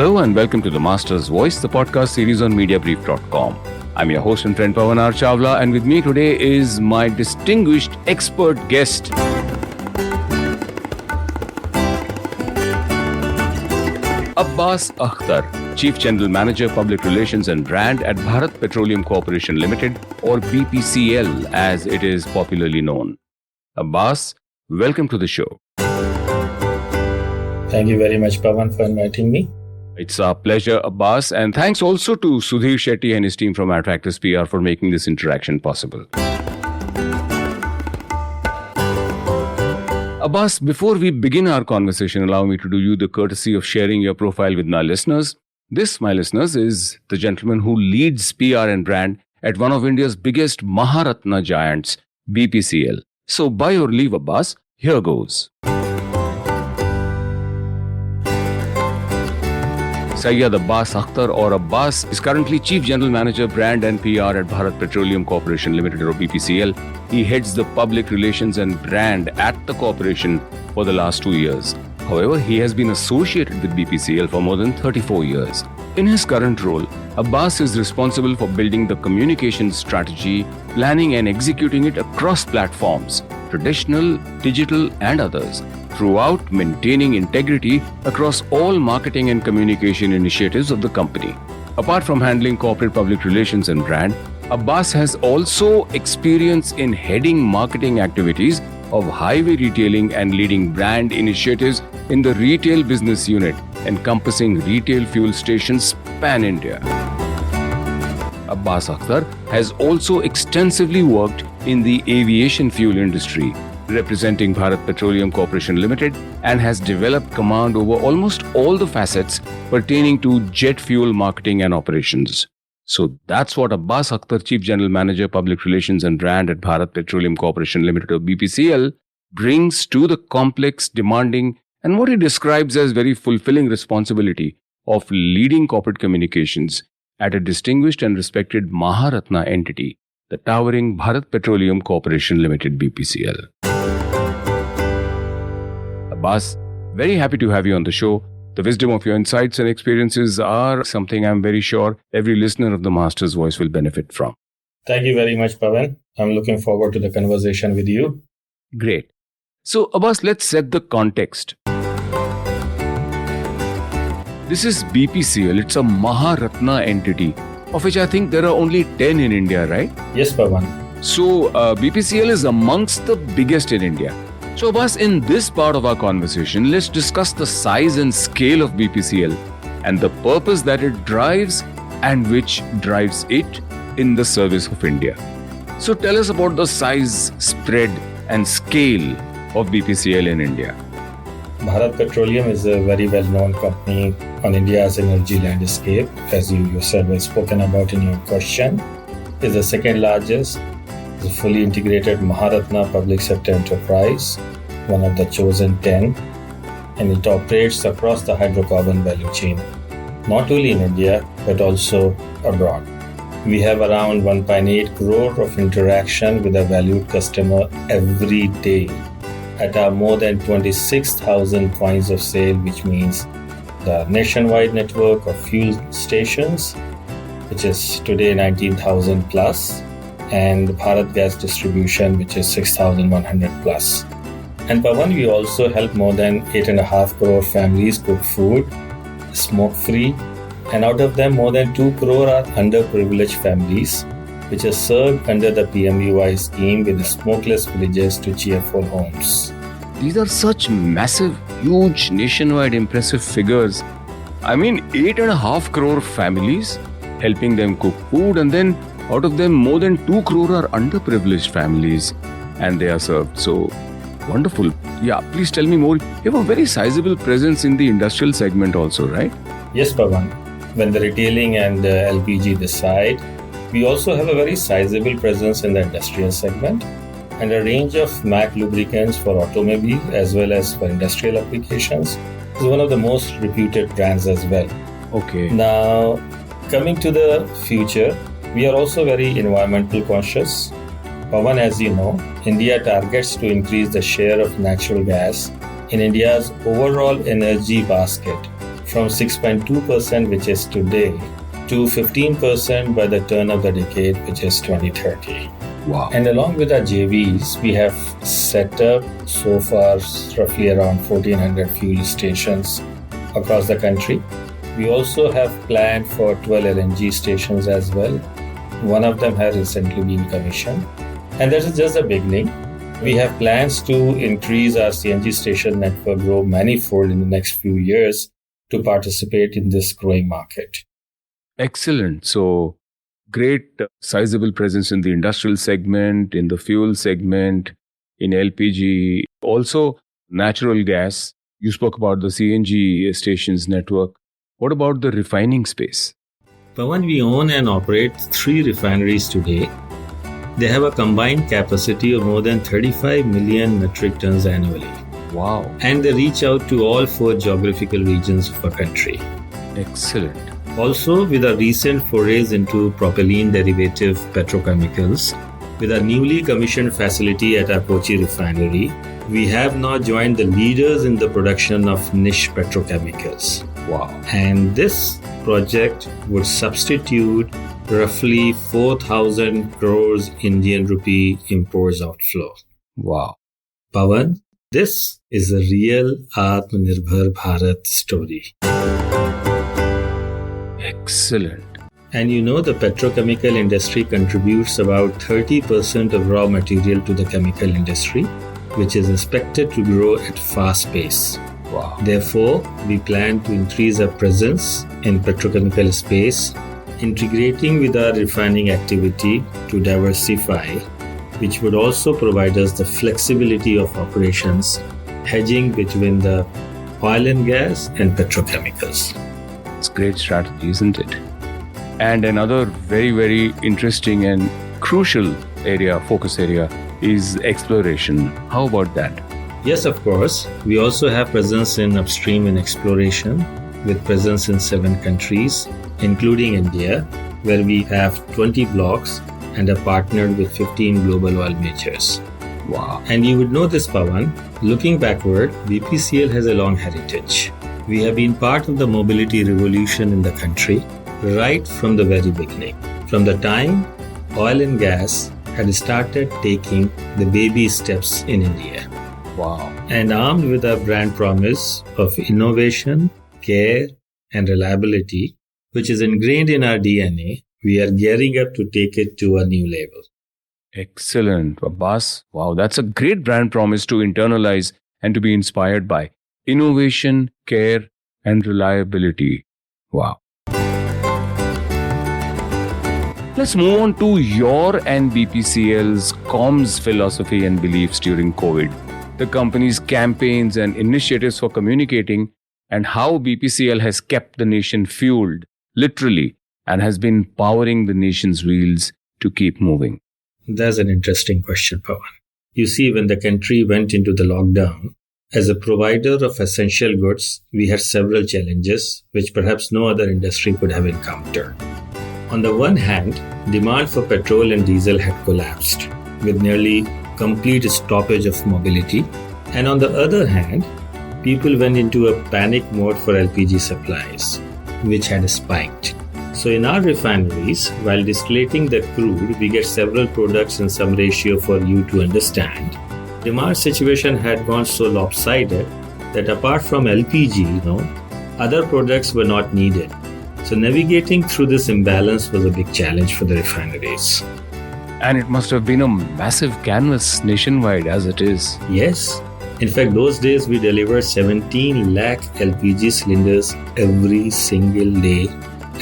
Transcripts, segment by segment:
Hello and welcome to The Master's Voice, the podcast series on Mediabrief.com. I'm your host and friend Pavan Chawla, and with me today is my distinguished expert guest, Abbas Akhtar, Chief General Manager, Public Relations and Brand at Bharat Petroleum Corporation Limited, or BPCL as it is popularly known. Abbas, welcome to the show. Thank you very much, Pavan, for inviting me. It's our pleasure, Abbas, and thanks also to Sudhir Shetty and his team from Attractors PR for making this interaction possible. Abbas, before we begin our conversation, allow me to do you the courtesy of sharing your profile with my listeners. This, my listeners, is the gentleman who leads PR and brand at one of India's biggest Maharatna giants, BPCL. So, by your leave, Abbas, here goes. Syed Abbas Akhtar, or Abbas, is currently Chief General Manager, Brand and PR at Bharat Petroleum Corporation Limited, or BPCL. He heads the public relations and brand at the corporation for the last 2 years. However, he has been associated with BPCL for more than 34 years. In his current role, Abbas is responsible for building the communications strategy, planning and executing it across platforms, traditional, digital and others, throughout maintaining integrity across all marketing and communication initiatives of the company. Apart from handling corporate public relations and brand, Abbas has also experience in heading marketing activities of highway retailing and leading brand initiatives in the retail business unit, encompassing retail fuel stations pan-India. Abbas Akhtar has also extensively worked in the aviation fuel industry, representing Bharat Petroleum Corporation Limited, and has developed command over almost all the facets pertaining to jet fuel marketing and operations. So that's what Abbas Akhtar, Chief General Manager, Public Relations and Brand at Bharat Petroleum Corporation Limited, or BPCL, brings to the complex, demanding, and what he describes as very fulfilling responsibility of leading corporate communications at a distinguished and respected Maharatna entity, the towering Bharat Petroleum Corporation Limited, BPCL. Abbas, very happy to have you on the show. The wisdom of your insights and experiences are something I'm very sure every listener of the Master's Voice will benefit from. Thank you very much, Pavan. I'm looking forward to the conversation with you. Great. So, Abbas, let's set the context. This is BPCL. It's a Maharatna entity, of which I think there are only 10 in India, right? Yes, Pavan. So, BPCL is amongst the biggest in India. So, Abbas, in this part of our conversation, let's discuss the size and scale of BPCL and the purpose that it drives and which drives it in the service of India. So, tell us about the size, spread and scale of BPCL in India. Bharat Petroleum is a very well-known company on India's energy landscape, as you yourself have spoken about in your question. It's the second largest, it's a fully integrated Maharatna public sector enterprise, one of the chosen 10, and it operates across the hydrocarbon value chain, not only in India but also abroad. We have around 1.8 crore of interaction with a valued customer every day at our more than 26,000 points of sale, which means the nationwide network of fuel stations, which is today 19,000 plus, and Bharat Gas Distribution, which is 6,100 plus. And Pavan, we also help more than 8.5 crore families cook food smoke-free, and out of them more than 2 crore are underprivileged families, which are served under the PMUY scheme with smokeless villages to cheerful homes. These are such massive, huge, nationwide impressive figures. I mean, 8.5 crore families, helping them cook food, and then out of them more than 2 crore are underprivileged families, and they are served. So, wonderful. Yeah, please tell me more. You have a very sizable presence in the industrial segment also, right? Yes, Pavan. When the retailing and LPG decide, we also have a very sizable presence in the industrial segment and a range of MAC lubricants for automobile as well as for industrial applications. It's one of the most reputed brands as well. Okay. Now, coming to the future, we are also very environmental conscious. Pavan, as you know, India targets to increase the share of natural gas in India's overall energy basket from 6.2%, which is today, to 15% by the turn of the decade, which is 2030. Wow. And along with our JVs, we have set up so far roughly around 1,400 fuel stations across the country. We also have planned for 12 LNG stations as well. One of them has recently been commissioned. And that is just the beginning. We have plans to increase our CNG station network, grow manifold in the next few years to participate in this growing market. Excellent. So, great sizable presence in the industrial segment, in the fuel segment, in LPG, also natural gas. You spoke about the CNG stations network. What about the refining space? Pavan, we own and operate 3 refineries today. They have a combined capacity of more than 35 million metric tons annually. Wow. And they reach out to all 4 geographical regions of our country. Excellent. Also, with our recent forays into propylene derivative petrochemicals, with our newly commissioned facility at our Kochi refinery, we have now joined the leaders in the production of niche petrochemicals. Wow. And this project would substitute roughly 4,000 crores Indian rupee imports outflow. Wow. Pavan, this is a real Atmanirbhar Bharat story. Excellent. And you know, the petrochemical industry contributes about 30% of raw material to the chemical industry, which is expected to grow at fast pace. Wow. Therefore, we plan to increase our presence in petrochemical space, integrating with our refining activity to diversify, which would also provide us the flexibility of operations, hedging between the oil and gas and petrochemicals. It's a great strategy, isn't it? And another very, very interesting and crucial focus area is exploration. How about that? Yes, of course. We also have presence in upstream and exploration, with presence in 7 countries, including India, where we have 20 blocks and are partnered with 15 global oil majors. Wow. And you would know this, Pavan. Looking backward, BPCL has a long heritage. We have been part of the mobility revolution in the country right from the very beginning. From the time oil and gas had started taking the baby steps in India. Wow. And armed with our brand promise of innovation, care, and reliability, which is ingrained in our DNA, we are gearing up to take it to a new level. Excellent. Abbas, wow, that's a great brand promise to internalize and to be inspired by. Innovation, care, and reliability. Wow. Let's move on to your and BPCL's comms philosophy and beliefs during COVID. The company's campaigns and initiatives for communicating, and how BPCL has kept the nation fueled, literally, and has been powering the nation's wheels to keep moving. That's an interesting question, Pavan. You see, when the country went into the lockdown, as a provider of essential goods, we had several challenges which perhaps no other industry could have encountered. On the one hand, demand for petrol and diesel had collapsed, with nearly complete stoppage of mobility. And on the other hand, people went into a panic mode for LPG supplies, which had spiked. So in our refineries, while distillating the crude, we get several products in some ratio for you to understand. Demand situation had gone so lopsided that apart from LPG, other products were not needed. So navigating through this imbalance was a big challenge for the refineries. And it must have been a massive canvas nationwide as it is. Yes. In fact, those days we delivered 17 lakh LPG cylinders every single day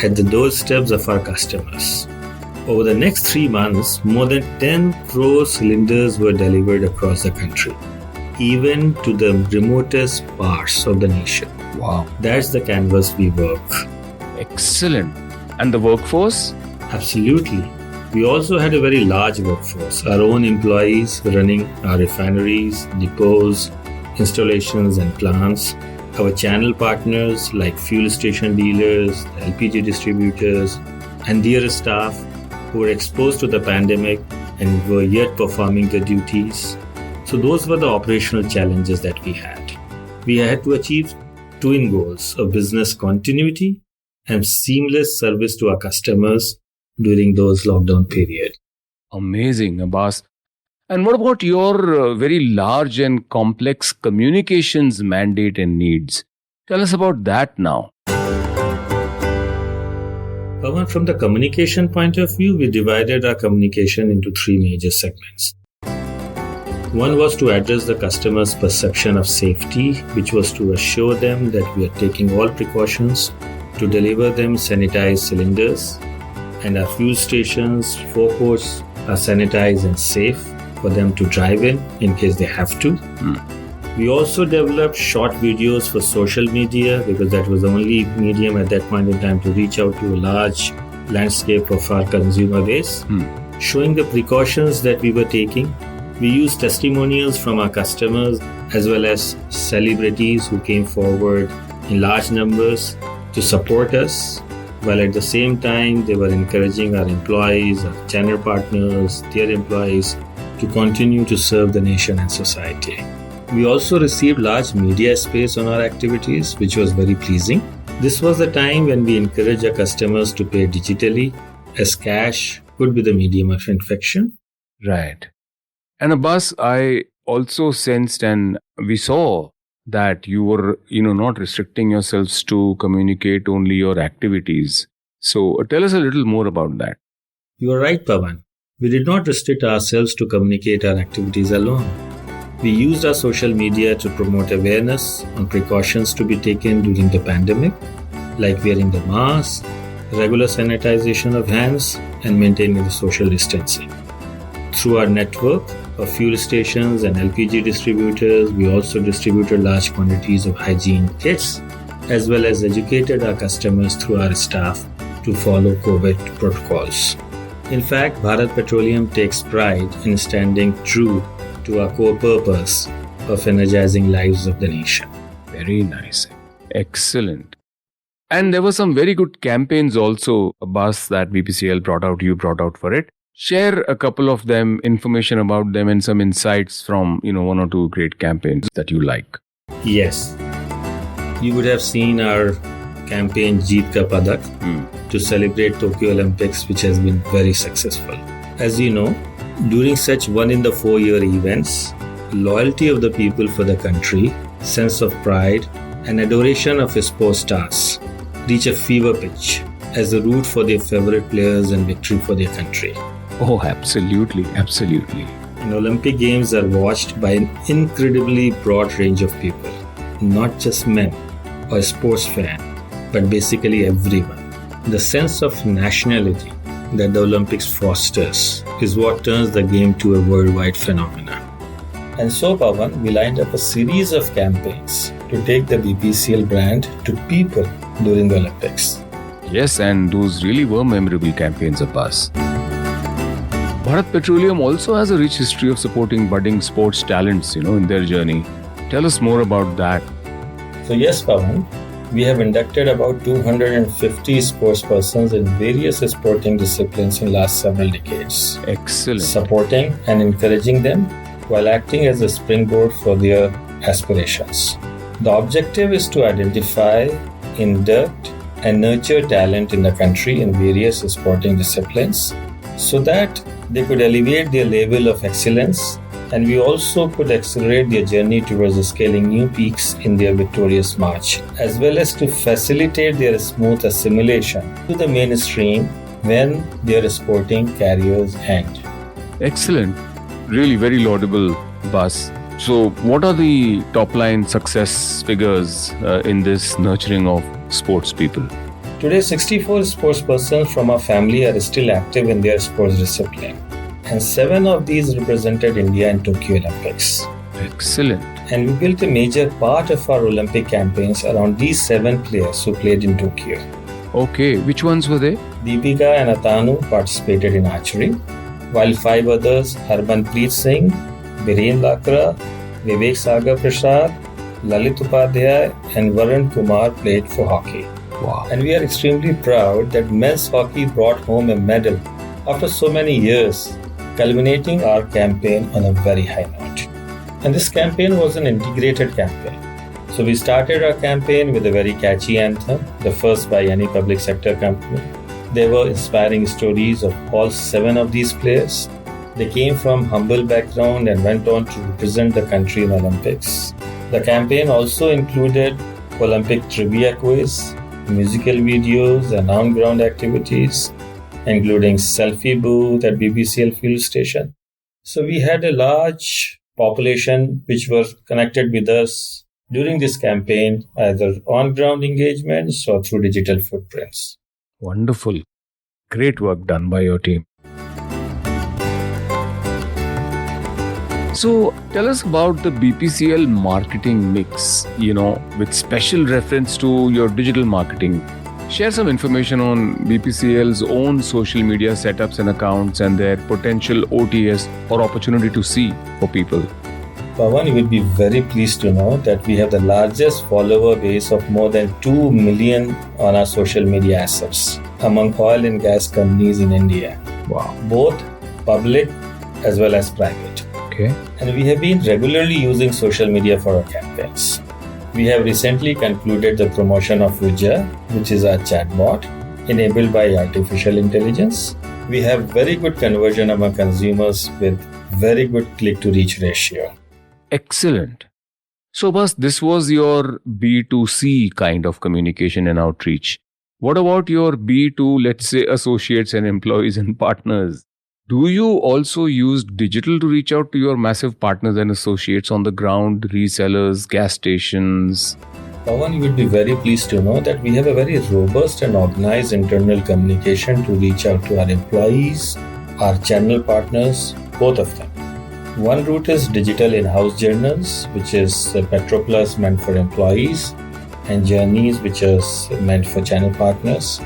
at the doorsteps of our customers. Over the next 3 months, more than 10 crore cylinders were delivered across the country, even to the remotest parts of the nation. Wow. That's the canvas we work. Excellent. And the workforce? Absolutely. We also had a very large workforce, our own employees running our refineries, depots, installations and plants, our channel partners like fuel station dealers, LPG distributors, and their staff who were exposed to the pandemic and were yet performing their duties. So those were the operational challenges that we had. We had to achieve twin goals of business continuity and seamless service to our customers during those lockdown period. Amazing, Abbas. And what about your very large and complex communications mandate and needs? Tell us about that now. Pavan, from the communication point of view, we divided our communication into three major segments. One was to address the customer's perception of safety, which was to assure them that we are taking all precautions to deliver them sanitized cylinders, and our fuel stations, forecourts are sanitized and safe for them to drive in case they have to. We also developed short videos for social media because that was the only medium at that point in time to reach out to a large landscape of our consumer base, showing the precautions that we were taking. We used testimonials from our customers as well as celebrities who came forward in large numbers to support us, while at the same time they were encouraging our employees, our channel partners, their employees to continue to serve the nation and society. We also received large media space on our activities, which was very pleasing. This was the time when we encouraged our customers to pay digitally, as cash could be the medium of infection. Right. And Abbas, I also sensed and we saw that you were, not restricting yourselves to communicate only your activities. So tell us a little more about that. You are right, Pavan. We did not restrict ourselves to communicate our activities alone. We used our social media to promote awareness on precautions to be taken during the pandemic, like wearing the mask, regular sanitization of hands, and maintaining the social distancing. Through our network of fuel stations and LPG distributors, we also distributed large quantities of hygiene kits, as well as educated our customers through our staff to follow COVID protocols. In fact, Bharat Petroleum takes pride in standing true to our core purpose of energizing lives of the nation. Very nice. Excellent. And there were some very good campaigns also, Abbas, that BPCL you brought out for it. Share a couple of them, information about them and some insights from, one or two great campaigns that you like. Yes. You would have seen our campaign Jeet Ka Padak to celebrate Tokyo Olympics, which has been very successful. As you know, during such 1-in-the-4-year events, loyalty of the people for the country, sense of pride, and adoration of sports stars reach a fever pitch as the root for their favorite players and victory for their country. Oh, absolutely, absolutely. And Olympic Games are watched by an incredibly broad range of people, not just men or sports fans, but basically everyone. The sense of nationality that the Olympics fosters is what turns the game to a worldwide phenomenon. And so, Pavan, we lined up a series of campaigns to take the BPCL brand to people during the Olympics. Yes, and those really were memorable campaigns of us. Bharat Petroleum also has a rich history of supporting budding sports talents, in their journey. Tell us more about that. So yes, Pavan, we have inducted about 250 sports persons in various sporting disciplines in last several decades. Excellent. Supporting and encouraging them while acting as a springboard for their aspirations. The objective is to identify, induct, and nurture talent in the country in various sporting disciplines so that they could elevate their level of excellence, and we also could accelerate their journey towards scaling new peaks in their victorious march, as well as to facilitate their smooth assimilation to the mainstream when their sporting careers end. Excellent. Really very laudable, Bas. So, what are the top-line success figures in this nurturing of sports people? Today, 64 sports persons from our family are still active in their sports discipline, and 7 of these represented India in Tokyo Olympics. Excellent. And we built a major part of our Olympic campaigns around these 7 players who played in Tokyo. Okay, which ones were they? Deepika and Atanu participated in archery, while 5 others, Harmanpreet Singh, Bireen Lakra, Vivek Sagar Prasad, Lalit Upadhyay, and Varun Kumar played for hockey. Wow. And we are extremely proud that men's hockey brought home a medal after so many years, culminating our campaign on a very high note. And this campaign was an integrated campaign. So we started our campaign with a very catchy anthem, the first by any public sector company. There were inspiring stories of all 7 of these players. They came from humble background and went on to represent the country in Olympics. The campaign also included Olympic trivia quiz, musical videos and on-ground activities, including selfie booth at BPCL fuel station. So we had a large population which were connected with us during this campaign, either on-ground engagements or through digital footprints. Wonderful. Great work done by your team. So tell us about the BPCL marketing mix, with special reference to your digital marketing. Share some information on BPCL's own social media setups and accounts and their potential OTS or opportunity to see for people. Pavan, you will be very pleased to know that we have the largest follower base of more than 2 million on our social media assets among oil and gas companies in India. Wow. Both public as well as private. Okay. And we have been regularly using social media for our campaigns. We have recently concluded the promotion of Vijay, which is our chatbot enabled by artificial intelligence. We have very good conversion among consumers with very good click-to-reach ratio. Excellent. So, Bas, this was your B2C kind of communication and outreach. What about your B2, let's say, associates and employees and partners? Do you also use digital to reach out to your massive partners and associates on the ground, resellers, gas stations? Pavan, you will be very pleased to know that we have a very robust and organized internal communication to reach out to our employees, our channel partners, both of them. One route is digital in-house journals, which is PetroPlus meant for employees, and Journeys, which is meant for channel partners.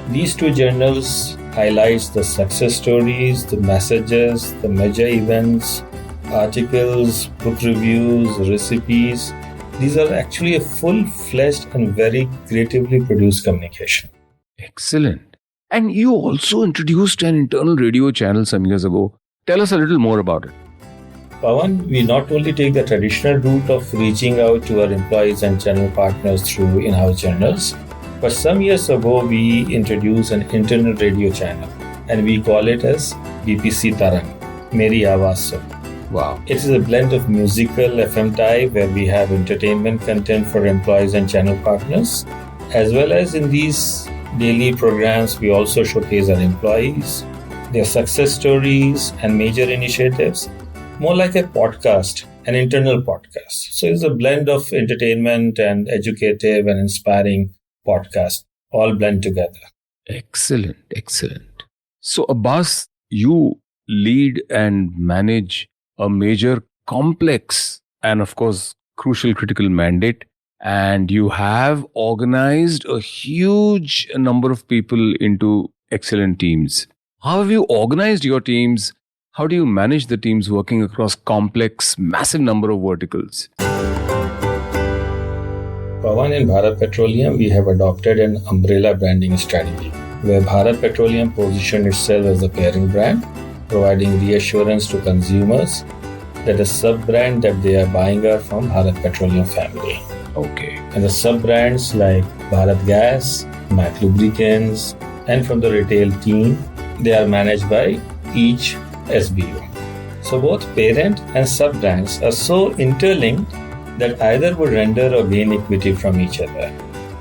These 2 journals highlights the success stories, the messages, the major events, articles, book reviews, recipes. These are actually a full-fledged and very creatively produced communication. Excellent. And you also introduced an internal radio channel some years ago. Tell us a little more about it. Pavan, we not only take the traditional route of reaching out to our employees and channel partners through in-house journals, but some years ago we introduced an internal radio channel and we call it as BPC Tarang, Meri Awaaz Se. Wow. It is a blend of musical FM type where we have entertainment content for employees and channel partners, as well as in these daily programs we also showcase our employees, their success stories and major initiatives, more like a podcast, an internal podcast. So it's a blend of entertainment and educative and inspiring podcast, all blend together. Excellent, excellent. So Abbas, you lead and manage a major, complex and of course crucial critical mandate, and you have organized a huge number of people into excellent teams. How have you organized your teams? How do you manage the teams working across complex, massive number of verticals? Pavan, in Bharat Petroleum, we have adopted an umbrella branding strategy where Bharat Petroleum positioned itself as a pairing brand, providing reassurance to consumers that the sub-brand that they are buying are from Bharat Petroleum family. Okay. And the sub-brands like Bharat Gas, Mac Lubricants, and from the retail team, they are managed by each SBU. So both parent and sub-brands are so interlinked that either would render or gain equity from each other.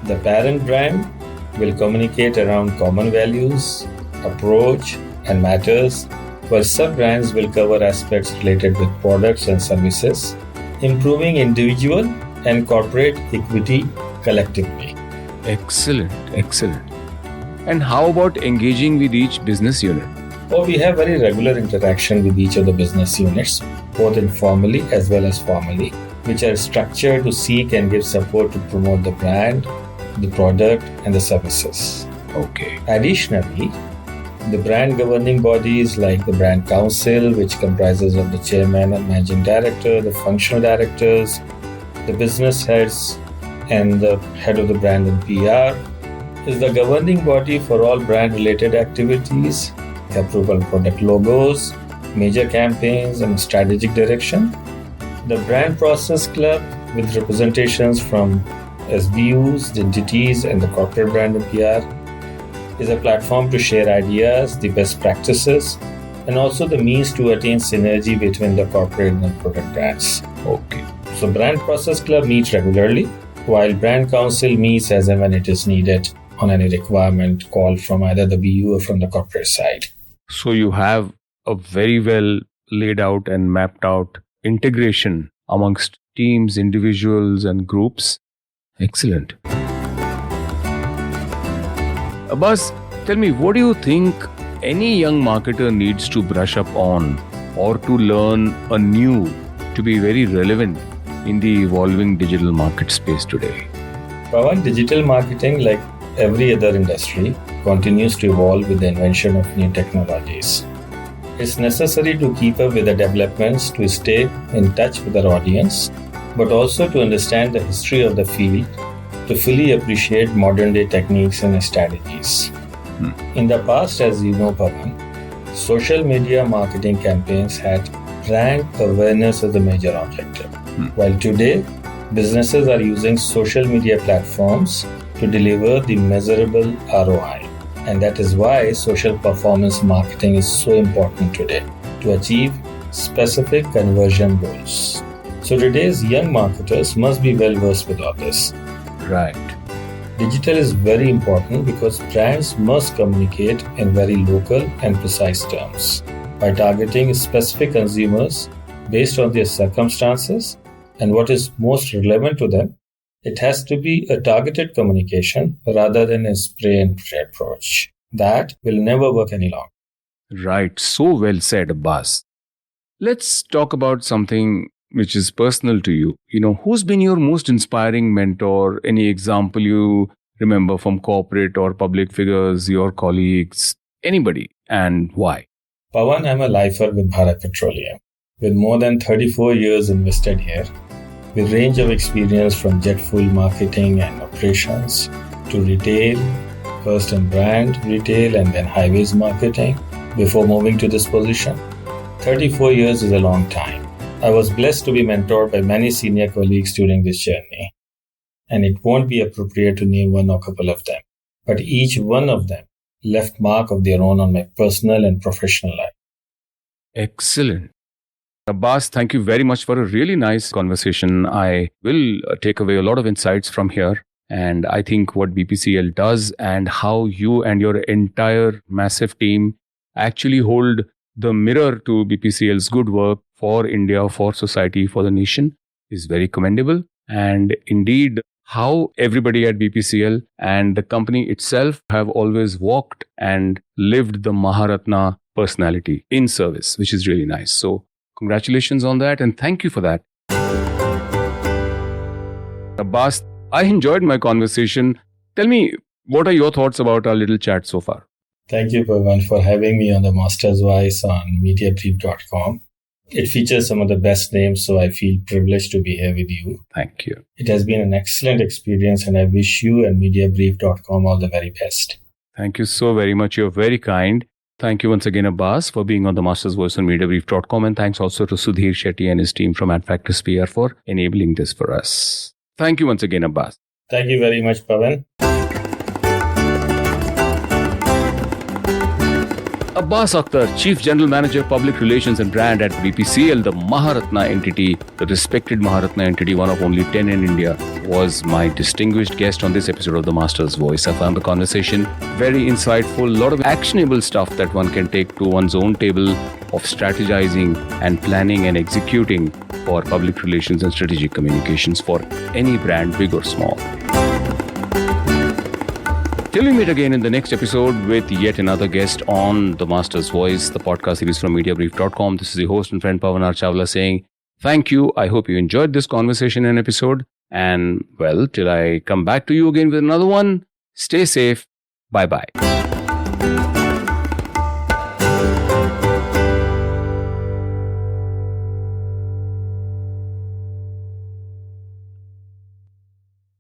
The parent brand will communicate around common values, approach, and matters, while sub-brands will cover aspects related with products and services, improving individual and corporate equity collectively. Excellent, excellent. And how about engaging with each business unit? We have very regular interaction with each of the business units, both informally as well as formally, which are structured to seek and give support to promote the brand, the product, and the services. Okay. Additionally, the brand governing bodies like the Brand Council, which comprises of the chairman and managing director, the functional directors, the business heads, and the head of the brand and PR, is the governing body for all brand-related activities, approval of product logos, major campaigns, and strategic direction. The Brand Process Club with representations from SBUs, entities, and the corporate brand and PR, is a platform to share ideas, the best practices, and also the means to attain synergy between the corporate and product brands. Okay. So Brand Process Club meets regularly, while Brand Council meets as and when it is needed on any requirement called from either the BU or from the corporate side. So you have a very well laid out and mapped out integration amongst teams, individuals, and groups. Excellent. Abbas, tell me, what do you think any young marketer needs to brush up on or to learn anew to be very relevant in the evolving digital market space today? Pavan, digital marketing, like every other industry, continues to evolve with the invention of new technologies. It's necessary to keep up with the developments, to stay in touch with our audience, but also to understand the history of the field, to fully appreciate modern day techniques and strategies. In the past, as you know, Pavan, social media marketing campaigns had brand awareness as a major objective. While today, businesses are using social media platforms to deliver the measurable ROI. And that is why social performance marketing is so important today, to achieve specific conversion goals. So today's young marketers must be well versed with all this. Right. Digital is very important because brands must communicate in very local and precise terms by targeting specific consumers based on their circumstances and what is most relevant to them. It has to be a targeted communication rather than a spray and pray approach. That will never work any longer. Right. So well said, Abbas. Let's talk about something which is personal to you. Who's been your most inspiring mentor? Any example you remember from corporate or public figures, your colleagues, anybody, and why? Pavan, I'm a lifer with Bharat Petroleum. With more than 34 years invested here, with range of experience from jet fuel marketing and operations to retail, first in brand retail and then highways marketing before moving to this position. 34 years is a long time. I was blessed to be mentored by many senior colleagues during this journey. And it won't be appropriate to name one or couple of them, but each one of them left mark of their own on my personal and professional life. Excellent. Abbas, thank you very much for a really nice conversation. I will take away a lot of insights from here. And I think what BPCL does and how you and your entire massive team actually hold the mirror to BPCL's good work for India, for society, for the nation is very commendable. And indeed, how everybody at BPCL and the company itself have always walked and lived the Maharatna personality in service, which is really nice. So congratulations on that and thank you for that. Abbas, I enjoyed my conversation. Tell me, what are your thoughts about our little chat so far? Thank you, Pavan, for having me on the Master's Voice on Mediabrief.com. It features some of the best names, so I feel privileged to be here with you. Thank you. It has been an excellent experience, and I wish you and Mediabrief.com all the very best. Thank you so very much. You're very kind. Thank you once again, Abbas, for being on the Master's Voice on Mediabrief.com. And thanks also to Sudhir Shetty and his team from AdFactors PR for enabling this for us. Thank you once again, Abbas. Thank you very much, Pavan. Abbas Akhtar, Chief General Manager, Public Relations and Brand at BPCL, the Maharatna entity, the respected Maharatna entity, one of only 10 in India, was my distinguished guest on this episode of The Master's Voice. I found the conversation very insightful, a lot of actionable stuff that one can take to one's own table of strategizing and planning and executing for public relations and strategic communications for any brand, big or small. Till we meet again in the next episode with yet another guest on The Master's Voice, the podcast series from Mediabrief.com. This is the host and friend Pavan Chawla saying thank you. I hope you enjoyed this conversation and episode. And well, till I come back to you again with another one, stay safe. Bye-bye.